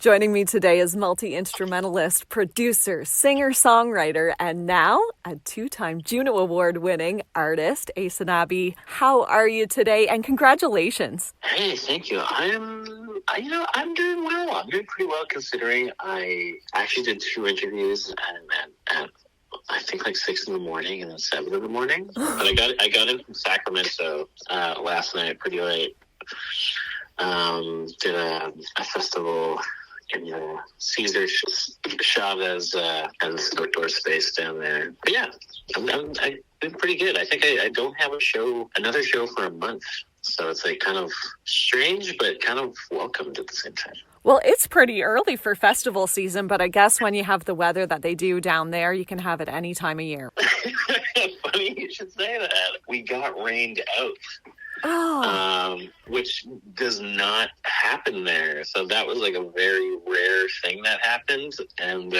Joining me today is multi-instrumentalist, producer, singer-songwriter, and now a two-time JUNO Award-winning artist, Aysanabee. How are you today? And congratulations. Hey, thank you. I'm doing well. I'm doing pretty well considering I actually did 2 interviews at I think like 6 in the morning and then 7 in the morning. But I got in from Sacramento last night pretty late. Did a festival in the Cesar Chavez outdoor space down there. But yeah, I'm doing pretty good. I think I don't have another show for a month. So it's like kind of strange, but kind of welcomed at the same time. Well, it's pretty early for festival season, but I guess when you have the weather that they do down there, you can have it any time of year. Funny you should say that. We got rained out. Oh. Which does not happen there. So that was like a very rare thing that happened. And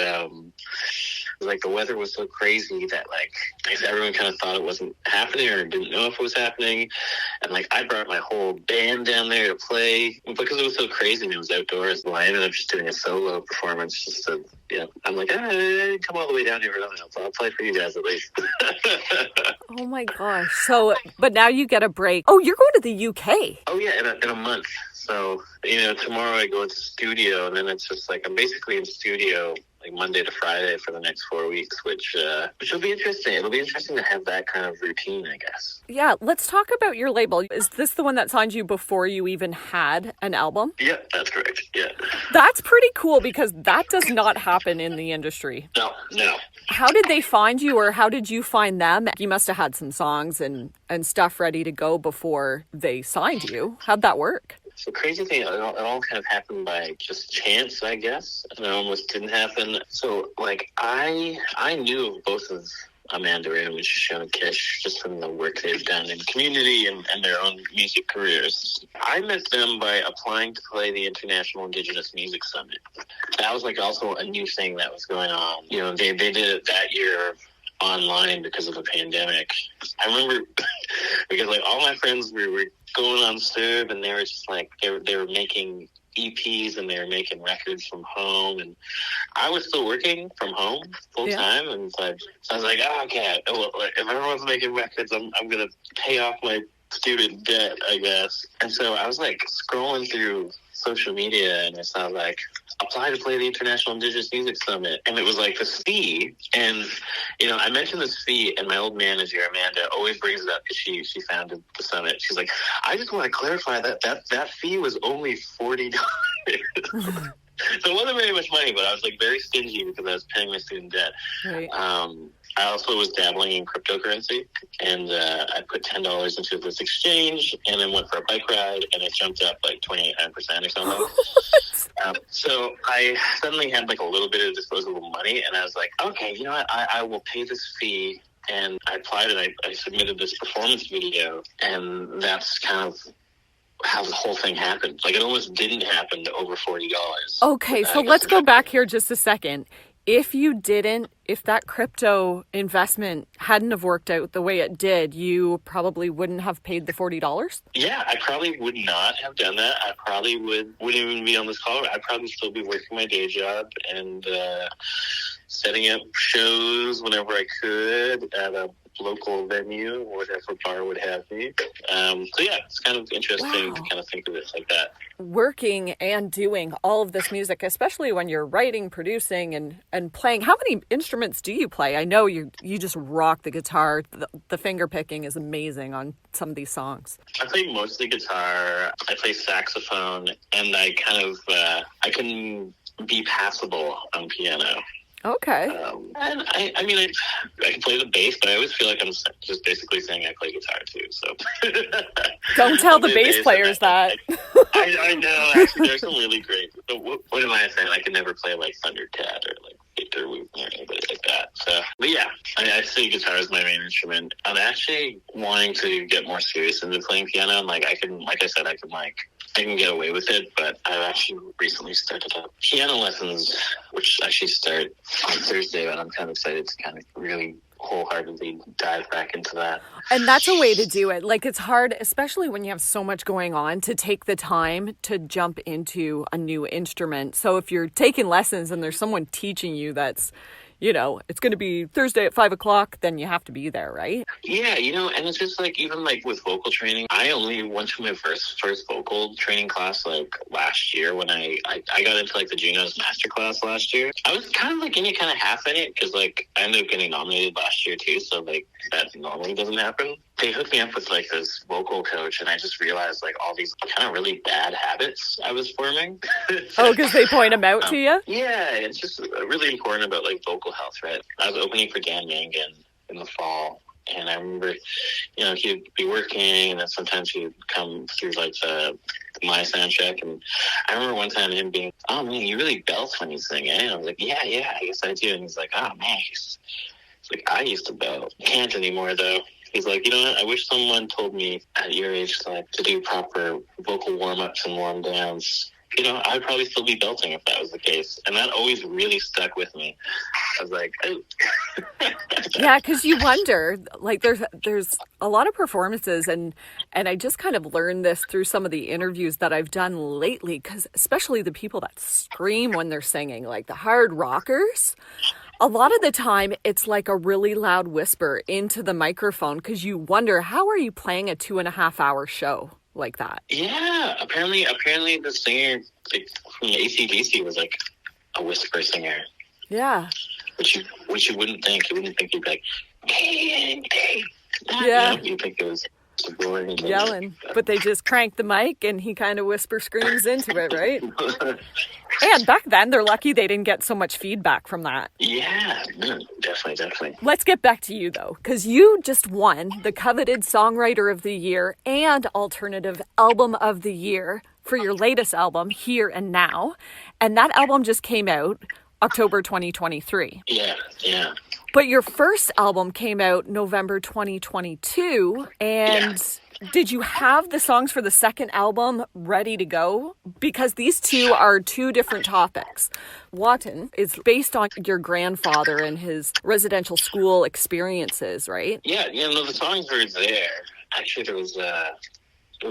like the weather was so crazy that like everyone kind of thought it wasn't happening or didn't know if it was happening. And like I brought my whole band down there to play because it was so crazy and it was outdoors. Well, I ended up just doing a solo performance just to, I'm like, I didn't come all the way down here for nothing else. I'll play for you guys at least. Oh my gosh. So, but now you get a break. Oh, you're going to the UK. Oh yeah, in a month. So, tomorrow I go into studio and then it's just like, I'm basically in studio like Monday to Friday for the next 4 weeks, which will be interesting. It'll be interesting to have that kind of routine, I guess. Yeah, let's talk about your label. Is this the one that signed you before you even had an album? Yeah, that's correct. Yeah. That's pretty cool because that does not happen in the industry. No. How did they find you or how did you find them? You must have had some songs and stuff ready to go before they signed you. How'd that work? So crazy thing, it all kind of happened by just chance, I guess. It almost didn't happen. So, like, I knew of both of Amanda and Shoshana Kish just from the work they've done in community and their own music careers. I met them by applying to play the International Indigenous Music Summit. That was, like, also a new thing that was going on. They did it that year online because of the pandemic. I remember because, like, all my friends were going on Serve and they were just like they were making EPs and they were making records from home, and I was still working from home full time. And so I was like, okay, well, if everyone's making records, I'm gonna pay off my student debt, I guess. And so I was like scrolling through social media and I saw like apply to play the International Indigenous Music Summit, and it was like this fee. And I mentioned this fee, and my old manager Amanda always brings it up because she founded the summit. She's like, I just want to clarify that fee was only $40. So it wasn't very much money, but I was like very stingy because I was paying my student debt. Right. I also was dabbling in cryptocurrency, and I put $10 into this exchange, and then went for a bike ride, and it jumped up like 29% or something. So I suddenly had like a little bit of disposable money, and I was like, okay, you know what? I will pay this fee. And I applied and I submitted this performance video, and that's kind of how the whole thing happened. Like, it almost didn't happen to over $40. Okay, so let's go back here just a second. If that crypto investment hadn't have worked out the way it did, you probably wouldn't have paid the $40? Yeah, I probably would not have done that. I probably wouldn't even be on this call. I'd probably still be working my day job and setting up shows whenever I could at a local venue or whatever bar would have me. So yeah, it's kind of interesting to kind of think of it like that. Working and doing all of this music, especially when you're writing, producing, and playing. How many instruments do you play? I know you just rock the guitar. The finger picking is amazing on some of these songs. I play mostly guitar. I play saxophone, and I kind of I can be passable on piano. Okay. And I can play the bass, but I always feel like I'm just basically saying I play guitar too. So don't tell the bass players that. I know. Actually, there's some really great. What am I saying? I can never play like Thundercat or like Victor Whoop or anybody like that. So, but yeah, I see guitar as my main instrument. I'm actually wanting to get more serious into playing piano, and like I can I can get away with it, but I've actually recently started up piano lessons, which actually start on Thursday, and I'm kind of excited to kind of really wholeheartedly dive back into that. And that's a way to do it. Like, it's hard, especially when you have so much going on, to take the time to jump into a new instrument. So if you're taking lessons and there's someone teaching you that's, you know, it's going to be Thursday at 5:00, then you have to be there, right? Yeah, you know, and it's just like, even like with vocal training, I only went to my first vocal training class like last year when I got into like the JUNO's master class last year. I was kind of like in it, kind of half in it, because like I ended up getting nominated last year too, so like that normally doesn't happen. They hooked me up with like this vocal coach, and I just realized like all these kind of really bad habits I was forming. Oh, because they point them out to you? Yeah, it's just really important about like vocal health, right? I was opening for Dan Yangan in the fall, and I remember, you know, he'd be working, and then sometimes he'd come through like my sound check, and I remember one time him being, "Oh man, you really belt when you sing, eh?" And I was like, yeah, I guess I do. And he's like, "Oh man," he's like, "I used to belt. Can't anymore though." He's like, "You know what? I wish someone told me at your age like to do proper vocal warm-ups and warm-downs. You know, I'd probably still be belting if that was the case." And that always really stuck with me. I was like, oh. Yeah, because you wonder, like, there's a lot of performances, and I just kind of learned this through some of the interviews that I've done lately, because especially the people that scream when they're singing, like the hard rockers, a lot of the time it's like a really loud whisper into the microphone, because you wonder, how are you playing a 2.5-hour show like that? Yeah, apparently the singer like from AC/DC was like a whisper singer. Yeah. Which you wouldn't think. You wouldn't think he'd be like, hey. Yeah. You know, you'd think it was boring. Yelling. But they just crank the mic and he kind of whisper screams into it, right? And back then, they're lucky they didn't get so much feedback from that. Yeah, definitely. Let's get back to you, though, because you just won the coveted Songwriter of the Year and Alternative Album of the Year for your latest album, Here and Now. And that album just came out October 2023. Yeah. But your first album came out November 2022, and did you have the songs for the second album ready to go? Because these two are two different topics. Wotton is based on your grandfather and his residential school experiences, right? Yeah, no, the songs were there. Actually, there was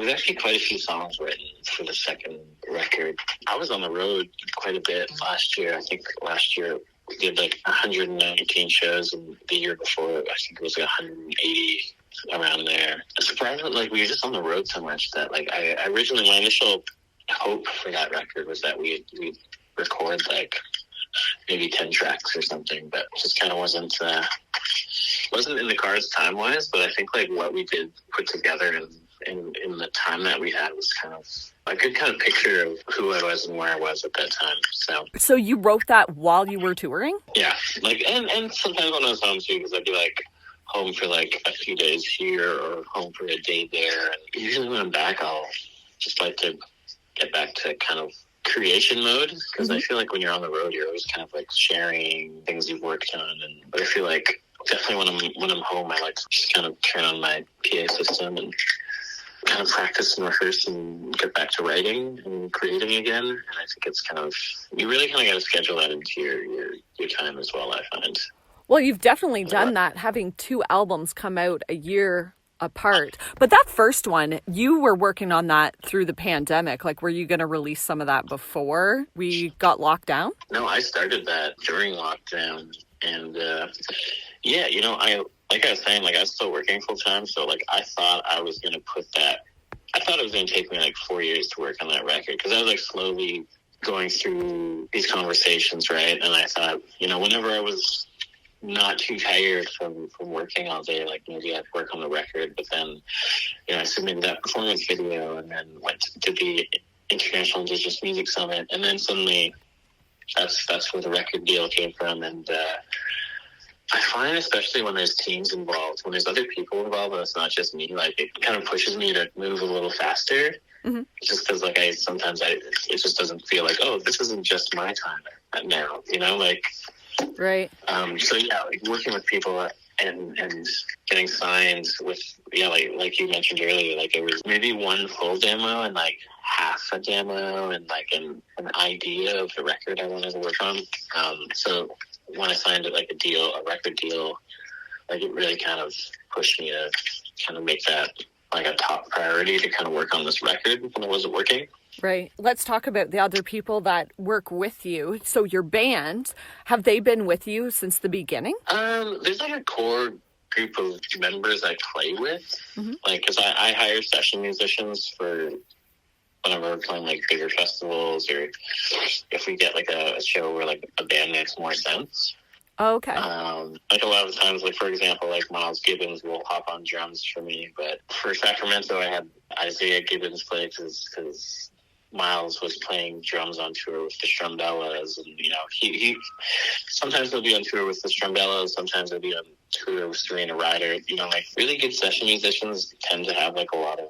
actually quite a few songs written for the second record. I was on the road quite a bit last year. I think last year we did like 119 shows, and the year before I think it was like 180, around there. Surprisingly, like we were just on the road so much that like I originally, my initial hope for that record was that we'd record like maybe 10 tracks or something, but it just kind of wasn't in the cards time-wise. But I think like what we did put together in the time that we had was kind of a good kind of picture of who I was and where I was at that time. So you wrote that while you were touring? Yeah, like and sometimes when I was home too, because I'd be like home for like a few days here or home for a day there. And usually when I'm back, I'll just like to get back to kind of creation mode, because I feel like when you're on the road, you're always kind of like sharing things you've worked on. But I feel like definitely when I'm home, I like to just kind of turn on my PA system and kind of practice and rehearse and get back to writing and creating again. And I think it's kind of, you really kind of got to schedule that into your time as well, I find. Well, you've definitely done that, having two albums come out a year apart. But that first one, you were working on that through the pandemic. Like, were you going to release some of that before we got locked down? No, I started that during lockdown. And yeah, you know, like I was saying, like I was still working full time. So like I thought I was going to I thought it was going to take me like 4 years to work on that record, because I was like slowly going through these conversations, right? And I thought, you know, whenever I was not too tired from working all day, like maybe I'd work on the record. But then, you know, I submitted that performance video and then went to the International Indigenous Music Summit, and then suddenly that's where the record deal came from. And I find, especially when there's teams involved, when there's other people involved and it's not just me, like it kind of pushes me to move a little faster. Mm-hmm. Just because like it just doesn't feel like, oh, this isn't just my time now, you know, like. Right. So yeah, like working with people and getting signed with, like you mentioned earlier, like it was maybe one full demo and like half a demo and like an idea of the record I wanted to work on. So when I signed it, like a record deal, like it really kind of pushed me to kind of make that like a top priority to kind of work on this record when it wasn't working. Right. Let's talk about the other people that work with you. So your band, have they been with you since the beginning? There's like a core group of members I play with. Mm-hmm. Like, because I hire session musicians for whenever we're playing like bigger festivals, or if we get like a show where like a band makes more sense. Oh, okay. Like a lot of times, like for example, like Miles Gibbons will hop on drums for me, but for Sacramento, I had Isaiah Gibbons play because Miles was playing drums on tour with the Strumbellas, and he sometimes he'll be on tour with the Strumbellas, sometimes he'll be on tour with Serena Ryder. Like really good session musicians tend to have like a lot of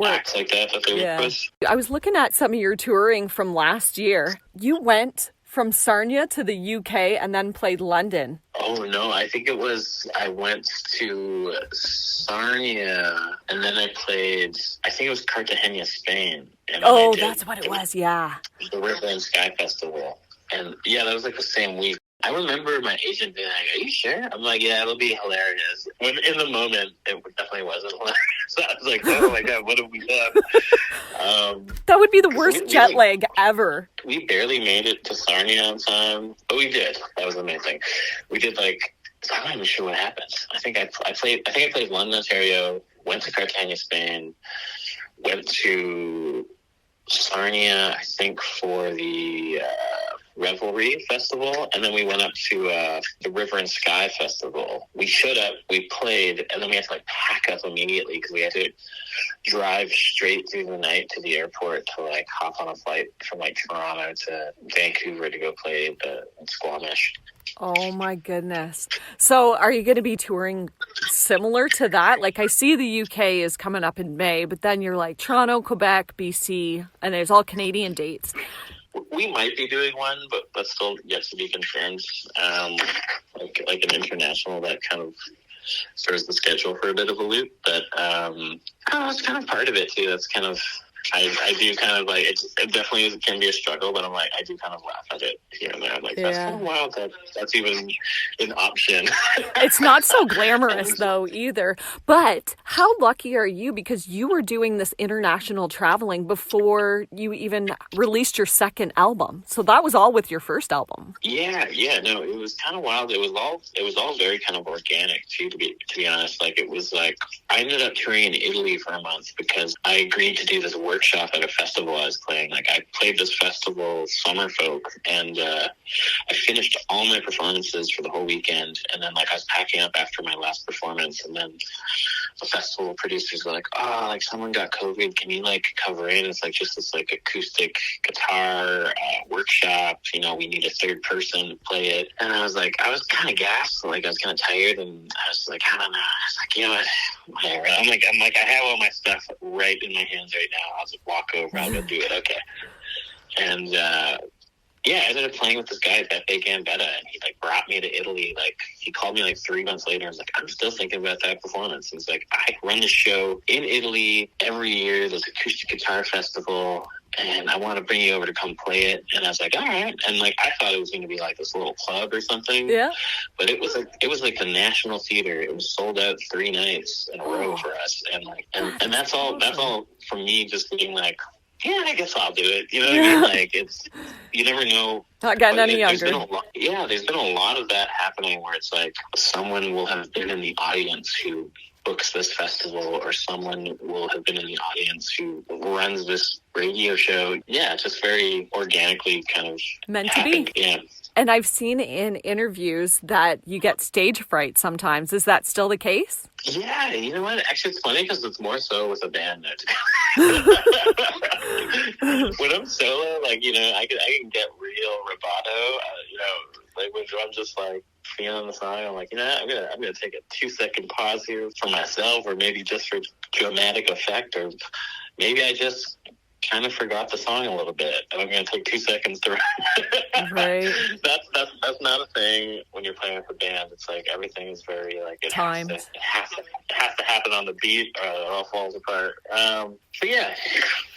acts like that they work with. I was looking at some of your touring from last year. You went from Sarnia to the UK and then played London. Oh, no, I think I went to Sarnia and then I think it was Cartagena, Spain. And that's what it was, yeah. The River and Sky Festival. And yeah, that was like the same week. I remember my agent being like, "Are you sure?" I'm like, "Yeah, it'll be hilarious." When in the moment, it definitely wasn't hilarious. So I was like, "Oh my God, what have we done?" That would be the worst jet lag ever. We barely made it to Sarnia on time, but we did. That was the main thing. We did I'm not even sure what happened. I think I played London, Ontario, went to Cartagena, Spain, went to Sarnia, I think for the Revelry Festival, and then we went up to the River and Sky Festival. We showed up, we played, and then we had to pack up immediately because we had to drive straight through the night to the airport to hop on a flight from Toronto to Vancouver to go play in Squamish. Oh my goodness. So are you going to be touring similar to that? I see the UK is coming up in May, but then you're Toronto, Quebec, BC, and there's all Canadian dates. We might be doing one, but that's still yet to be confirmed. Like an international that kind of throws the schedule for a bit of a loop. But it's kind of part of it too. That's kind of I do kind of it definitely can be a struggle, but I do kind of laugh at it here and there. I'm that's kind of wild that's even an option. It's not so glamorous though either. But how lucky are you, because you were doing this international traveling before you even released your second album. So that was all with your first album. Yeah, no, it was kind of wild. It was all very kind of organic too, to be honest. It was I ended up touring in Italy for a month because I agreed to do this workshop at a festival I was playing. I played this festival, Summerfolk, and I finished all my performances for the whole weekend, and then I was packing up after my last performance, and then the festival producers were someone got COVID, can you cover in? It's just this acoustic guitar workshop, we need a third person to play it. And I was kind of gassed, I was kind of tired, and I was I don't know. I was whatever. I have all my stuff right in my hands right now. I'll just walk over, I'll go do it. Okay. And I ended up playing with this guy at Pepe Gambetta, and he brought me to Italy. He called me 3 months later and was I'm still thinking about that performance. And he's I run this show in Italy every year, this acoustic guitar festival, and I want to bring you over to come play it. And I was all right. And I thought it was going to be this little club or something. Yeah. But it was the National Theater. It was sold out 3 nights in a row for us. And and that's all for me, just being yeah, I guess I'll do it. You know what I mean? It's, you never know. Not getting any younger. There's been a lot of that happening where it's someone will have been in the audience who books this festival, or someone will have been in the audience who runs this radio show. Yeah, just very organically kind of meant happened. To be. Yeah. And I've seen in interviews that you get stage fright sometimes. Is that still the case? Yeah, you know what? Actually, it's funny because it's more so with a band now. When I'm solo, I can get real rubato. When I'm just feeling the song, I'm I'm gonna take a 2-second pause here for myself, or maybe just for dramatic effect, or maybe I just kind of forgot the song a little bit, and I'm going to take 2 seconds to right. that's not a thing when you're playing with a band. It's like everything is very like it timed. Has to happen on the beat, or it all falls apart. But yeah,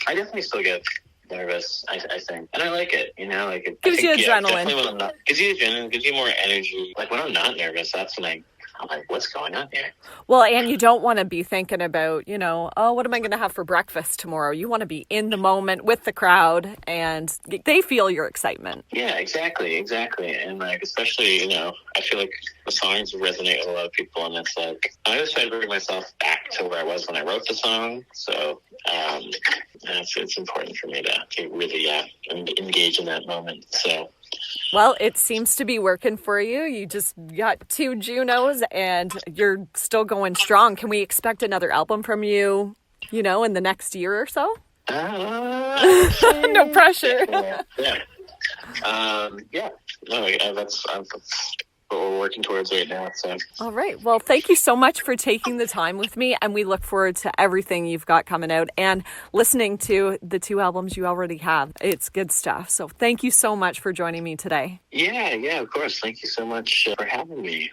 I definitely still get nervous. I think, and I like it. You know, like it gives you adrenaline. Definitely when I'm not, gives you adrenaline, gives you more energy. Like when I'm not nervous, that's when I'm like, what's going on here? Well, and you don't want to be thinking about, you know, oh, what am I going to have for breakfast tomorrow? You want to be in the moment with the crowd, and they feel your excitement. Yeah, exactly. And like, especially, you know, I feel like the songs resonate with a lot of people, and it's like, I always try to bring myself back to where I was when I wrote the song. So it's important for me to really engage in that moment. So. Well, it seems to be working for you. You just got 2 JUNOs and you're still going strong. Can we expect another album from you, you know, in the next year or so? No pressure. Yeah. No, that's what we're working towards right now. So. All right. Well, thank you so much for taking the time with me, and we look forward to everything you've got coming out and listening to the 2 albums you already have. It's good stuff. So thank you so much for joining me today. Yeah, of course. Thank you so much for having me.